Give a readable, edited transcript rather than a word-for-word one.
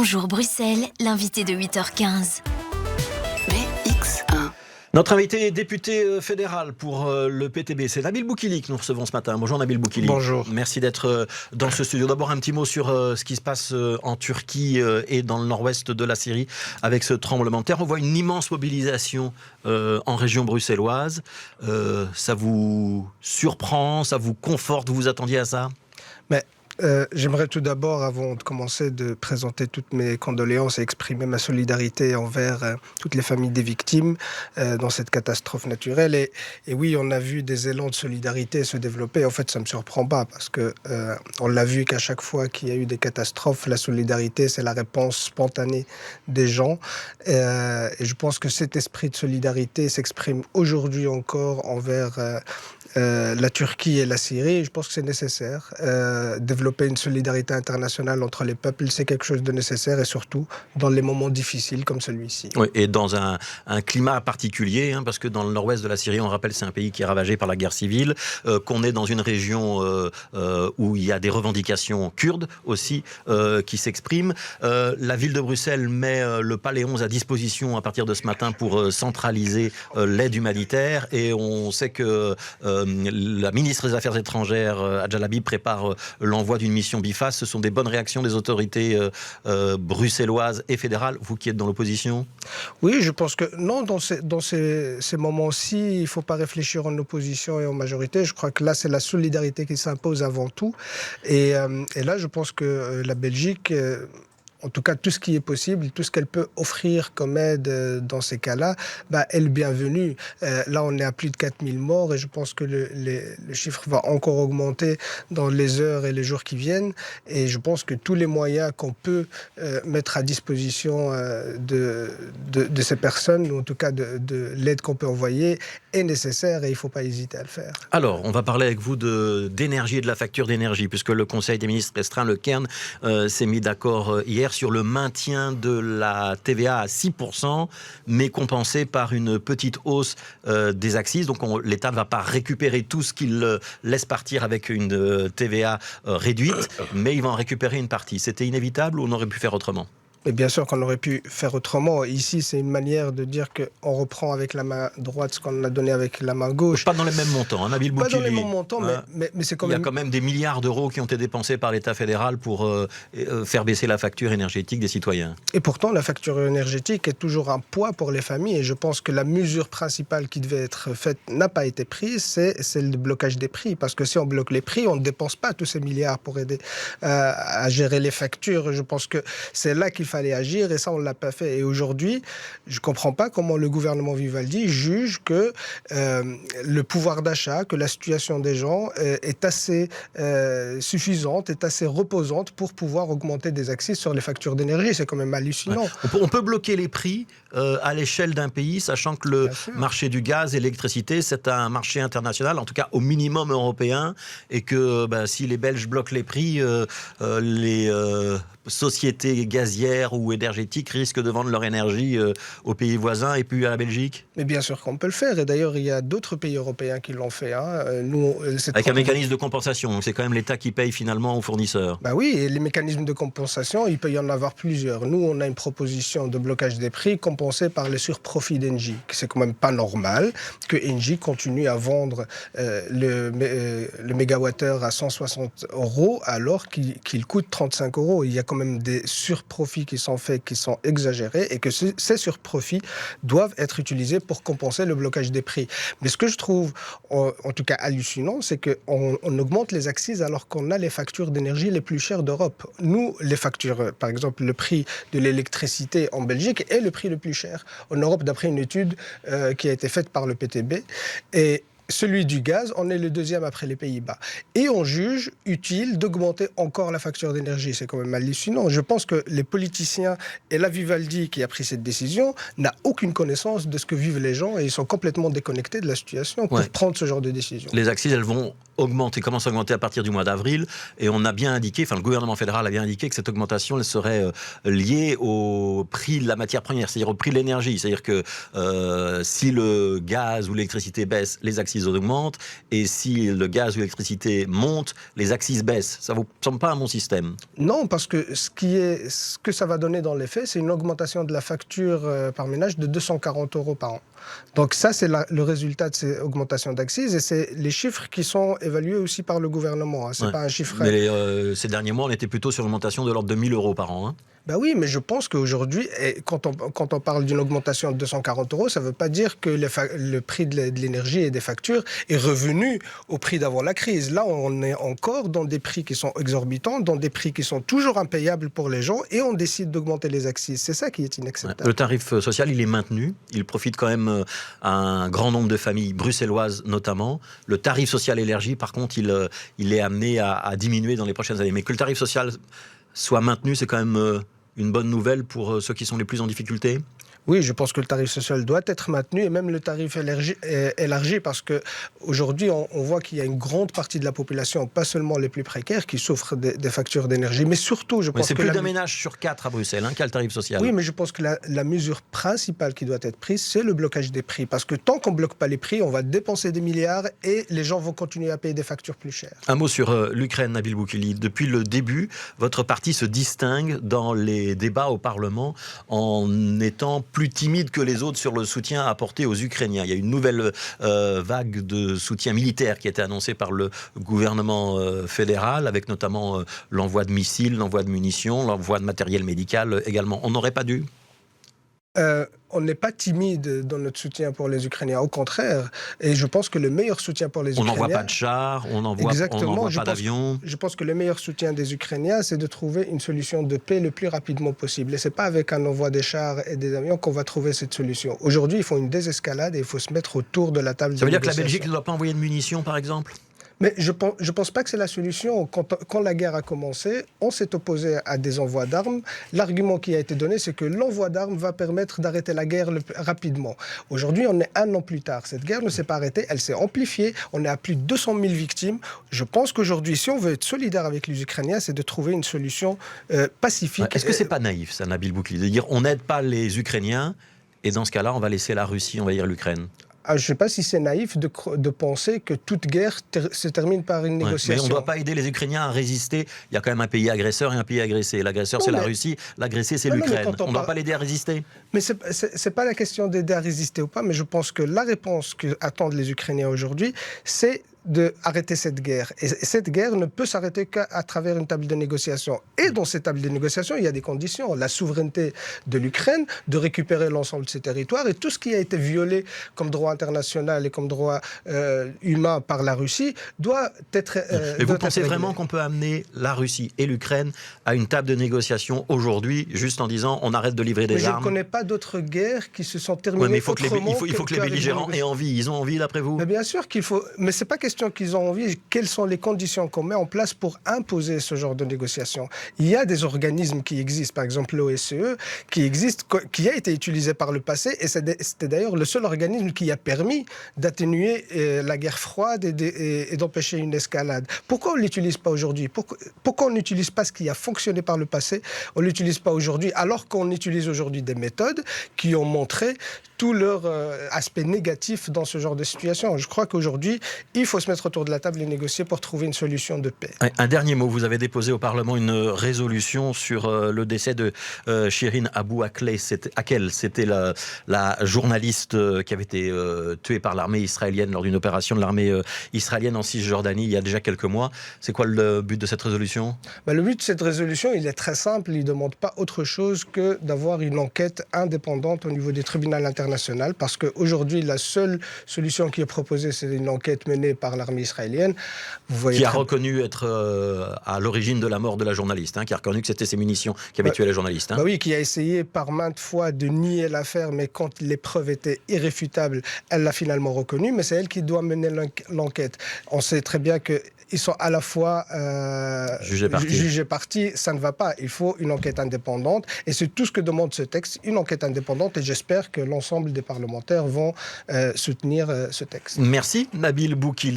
Bonjour Bruxelles, l'invité de 8h15. BX1. Notre invité est député fédéral pour le PTB, c'est Nabil Boukili que nous recevons ce matin. Bonjour Nabil Boukili. Bonjour. Merci d'être dans ce studio. D'abord un petit mot sur ce qui se passe en Turquie et dans le nord-ouest de la Syrie avec ce tremblement de terre. On voit une immense mobilisation en région bruxelloise. Ça vous surprend, ça vous conforte, vous vous attendiez à ça ? J'aimerais tout d'abord, avant de commencer, de présenter toutes mes condoléances et exprimer ma solidarité envers toutes les familles des victimes dans cette catastrophe naturelle. Et oui, on a vu des élans de solidarité se développer. En fait, ça ne me surprend pas parce que on l'a vu qu'à chaque fois qu'il y a eu des catastrophes, la solidarité, c'est la réponse spontanée des gens. Et je pense que cet esprit de solidarité s'exprime aujourd'hui encore envers la Turquie et la Syrie. Je pense que c'est nécessaire. Développer une solidarité internationale entre les peuples, c'est quelque chose de nécessaire et surtout dans les moments difficiles comme celui-ci. Oui, et dans un climat particulier, parce que dans le nord-ouest de la Syrie, on rappelle, c'est un pays qui est ravagé par la guerre civile, qu'on est dans une région où il y a des revendications kurdes aussi qui s'expriment. La ville de Bruxelles met le Palais 11 à disposition à partir de ce matin pour centraliser l'aide humanitaire et on sait que la ministre des Affaires étrangères, Hadja Habib, prépare l'envoi d'une mission BIFAS. Ce sont des bonnes réactions des autorités bruxelloises et fédérales. Vous qui êtes dans l'opposition ? Oui, je pense que non, dans ces moments-ci, il ne faut pas réfléchir en opposition et en majorité. Je crois que là, c'est la solidarité qui s'impose avant tout. Et là, je pense que la Belgique... en tout cas, tout ce qui est possible, tout ce qu'elle peut offrir comme aide dans ces cas-là, est le bienvenu. Là, on est à plus de 4000 morts et je pense que le chiffre va encore augmenter dans les heures et les jours qui viennent. Et je pense que tous les moyens qu'on peut mettre à disposition de ces personnes, ou en tout cas de l'aide qu'on peut envoyer, est nécessaire et il ne faut pas hésiter à le faire. Alors, on va parler avec vous d'énergie et de la facture d'énergie, puisque le Conseil des ministres restreint, le Cairn, s'est mis d'accord hier sur le maintien de la TVA à 6%, mais compensé par une petite hausse des accises. Donc l'État ne va pas récupérer tout ce qu'il laisse partir avec une TVA réduite, mais il va en récupérer une partie. C'était inévitable ou on aurait pu faire autrement ? Et bien sûr qu'on aurait pu faire autrement. Ici, c'est une manière de dire qu'on reprend avec la main droite ce qu'on a donné avec la main gauche. Pas dans les mêmes montants, Nabil Boukili. Pas dans les mêmes montants, mais c'est quand même... Il y a quand même des milliards d'euros qui ont été dépensés par l'État fédéral pour faire baisser la facture énergétique des citoyens. Et pourtant, la facture énergétique est toujours un poids pour les familles. Et je pense que la mesure principale qui devait être faite n'a pas été prise, c'est celle du blocage des prix. Parce que si on bloque les prix, on ne dépense pas tous ces milliards pour aider à gérer les factures. Je pense que c'est là qu'il fallait agir et ça on ne l'a pas fait. Et aujourd'hui, je ne comprends pas comment le gouvernement Vivaldi juge que le pouvoir d'achat, que la situation des gens est assez suffisante, est assez reposante pour pouvoir augmenter des accises sur les factures d'énergie. C'est quand même hallucinant. Ouais. On peut bloquer les prix à l'échelle d'un pays, sachant que le marché du gaz et l'électricité, c'est un marché international, en tout cas au minimum européen, et que si les Belges bloquent les prix, les sociétés gazières ou énergétiques risquent de vendre leur énergie aux pays voisins et puis à la Belgique ? Mais bien sûr qu'on peut le faire. Et d'ailleurs, il y a d'autres pays européens qui l'ont fait. Nous, avec un mécanisme de compensation. Donc c'est quand même l'État qui paye finalement aux fournisseurs. Oui, et les mécanismes de compensation, il peut y en avoir plusieurs. Nous, on a une proposition de blocage des prix compensée par les surprofits d'Engie. C'est quand même pas normal que Engie continue à vendre le mégawattheure à 160 € alors qu'il coûte 35 €. Il y a quand même des surprofits qui sont faits, qui sont exagérés et que ces surprofits doivent être utilisés pour compenser le blocage des prix. Mais ce que je trouve en tout cas hallucinant, c'est qu'on augmente les accises alors qu'on a les factures d'énergie les plus chères d'Europe. Nous, les factures, par exemple, le prix de l'électricité en Belgique est le prix le plus cher en Europe, d'après une étude qui a été faite par le PTB. Et celui du gaz, on est le deuxième après les Pays-Bas. Et on juge utile d'augmenter encore la facture d'énergie. C'est quand même hallucinant. Je pense que les politiciens et la Vivaldi qui a pris cette décision n'a aucune connaissance de ce que vivent les gens et ils sont complètement déconnectés de la situation pour prendre ce genre de décision. Les accises, elles vont augmenter, commencent à augmenter à partir du mois d'avril et on a bien indiqué, le gouvernement fédéral a bien indiqué que cette augmentation elle serait liée au prix de la matière première, c'est-à-dire au prix de l'énergie. C'est-à-dire que si le gaz ou l'électricité baisse, les accises accises augmentent, et si le gaz ou l'électricité monte, les accises baissent. Ça ne vous semble pas un bon système? Non, parce que ce que ça va donner dans les faits, c'est une augmentation de la facture par ménage de 240 € par an. Donc ça, c'est le résultat de ces augmentations d'accises, et c'est les chiffres qui sont évalués aussi par le gouvernement. C'est pas un chiffre... Mais ces derniers mois, on était plutôt sur une augmentation de l'ordre de 1 000 € par an. Hein. Ben oui, mais je pense qu'aujourd'hui, quand on parle d'une augmentation de 240 €, ça ne veut pas dire que le prix de l'énergie et des factures est revenu au prix d'avant la crise. Là, on est encore dans des prix qui sont exorbitants, dans des prix qui sont toujours impayables pour les gens, et on décide d'augmenter les accises. C'est ça qui est inacceptable. Le tarif social, il est maintenu. Il profite quand même à un grand nombre de familles bruxelloises notamment. Le tarif social énergie, par contre, il est amené à diminuer dans les prochaines années. Mais que le tarif social soit maintenu, c'est quand même une bonne nouvelle pour ceux qui sont les plus en difficulté? Oui, je pense que le tarif social doit être maintenu, et même le tarif élargi, parce qu'aujourd'hui, on voit qu'il y a une grande partie de la population, pas seulement les plus précaires, qui souffrent des factures d'énergie. Mais surtout, je pense que... c'est plus d'un ménage sur 4 à Bruxelles qui a le tarif social. Oui, mais je pense que la mesure principale qui doit être prise, c'est le blocage des prix. Parce que tant qu'on ne bloque pas les prix, on va dépenser des milliards et les gens vont continuer à payer des factures plus chères. Un mot sur l'Ukraine, Nabil Boukili. Depuis le début, votre parti se distingue dans les débats au Parlement en étant plus timide que les autres sur le soutien apporté aux Ukrainiens. Il y a une nouvelle vague de soutien militaire qui a été annoncée par le gouvernement fédéral, avec notamment l'envoi de missiles, l'envoi de munitions, l'envoi de matériel médical également. On n'aurait pas dû? On n'est pas timide dans notre soutien pour les Ukrainiens, au contraire. Et je pense que le meilleur soutien pour les Ukrainiens... On n'envoie pas de chars, on n'envoie pas d'avions. Je pense que le meilleur soutien des Ukrainiens, c'est de trouver une solution de paix le plus rapidement possible. Et ce n'est pas avec un envoi des chars et des avions qu'on va trouver cette solution. Aujourd'hui, il faut une désescalade et il faut se mettre autour de la table de négociation. Ça veut dire que la Belgique ne doit pas envoyer de munitions, par exemple ? Mais je pense pas que c'est la solution. Quand la guerre a commencé, on s'est opposé à des envois d'armes. L'argument qui a été donné, c'est que l'envoi d'armes va permettre d'arrêter la guerre rapidement. Aujourd'hui, on est 1 an plus tard. Cette guerre ne s'est pas arrêtée, elle s'est amplifiée. On est à plus de 200 000 victimes. Je pense qu'aujourd'hui, si on veut être solidaire avec les Ukrainiens, c'est de trouver une solution pacifique. Est-ce que c'est pas naïf, ça, Nabil Boukili, de dire on n'aide pas les Ukrainiens et dans ce cas-là, on va laisser la Russie envahir l'Ukraine? Je ne sais pas si c'est naïf de penser que toute guerre se termine par une négociation. Mais on ne doit pas aider les Ukrainiens à résister. Il y a quand même un pays agresseur et un pays agressé. L'agresseur, c'est la Russie. L'agressé, c'est l'Ukraine. On ne doit pas l'aider à résister. Mais ce n'est pas la question d'aider à résister ou pas, mais je pense que la réponse qu'attendent les Ukrainiens aujourd'hui, c'est d'arrêter cette guerre. Et cette guerre ne peut s'arrêter qu'à travers une table de négociation. Et dans cette table de négociation, il y a des conditions. La souveraineté de l'Ukraine, de récupérer l'ensemble de ses territoires, et tout ce qui a été violé comme droit international et comme droit humain par la Russie doit être... Et vous pensez vraiment qu'on peut amener la Russie et l'Ukraine à une table de négociation aujourd'hui, juste en disant on arrête de livrer des armes? Je ne connais pas d'autres guerres qui se sont terminées mais autrement. Il faut que les belligérants aient envie. Ils ont envie, d'après vous? Mais bien sûr qu'il faut... Mais c'est pas question qu'ils ont envie. Quelles sont les conditions qu'on met en place pour imposer ce genre de négociation? Il y a des organismes qui existent, par exemple l'OSCE, qui a été utilisé par le passé, et c'était d'ailleurs le seul organisme qui a permis d'atténuer la guerre froide et d'empêcher une escalade. Pourquoi on ne l'utilise pas aujourd'hui? Pourquoi on n'utilise pas ce qui a fonctionné par le passé? On ne l'utilise pas aujourd'hui, alors qu'on utilise aujourd'hui des méthodes qui ont montré tout leur aspect négatif dans ce genre de situation. Je crois qu'aujourd'hui, il faut se mettre autour de la table et négocier pour trouver une solution de paix. Un dernier mot, vous avez déposé au Parlement une résolution sur le décès de Shirin Abu Akleh. C'était la journaliste qui avait été tuée par l'armée israélienne lors d'une opération de l'armée israélienne en Cisjordanie il y a déjà quelques mois. C'est quoi le but de cette résolution? Le but de cette résolution, il est très simple. Il ne demande pas autre chose que d'avoir une enquête indépendante au niveau du tribunal international, parce qu'aujourd'hui, la seule solution qui est proposée, c'est une enquête menée par l'armée israélienne. Qui a reconnu être à l'origine de la mort de la journaliste, qui a reconnu que c'était ses munitions qui avaient tué la journaliste. Oui, qui a essayé par maintes fois de nier l'affaire, mais quand les preuves étaient irréfutables, elle l'a finalement reconnu, mais c'est elle qui doit mener l'enquête. On sait très bien qu'ils sont à la fois jugés partis, ça ne va pas. Il faut une enquête indépendante, et c'est tout ce que demande ce texte, une enquête indépendante, et j'espère que l'ensemble des parlementaires vont soutenir ce texte. Merci Nabil Boukili.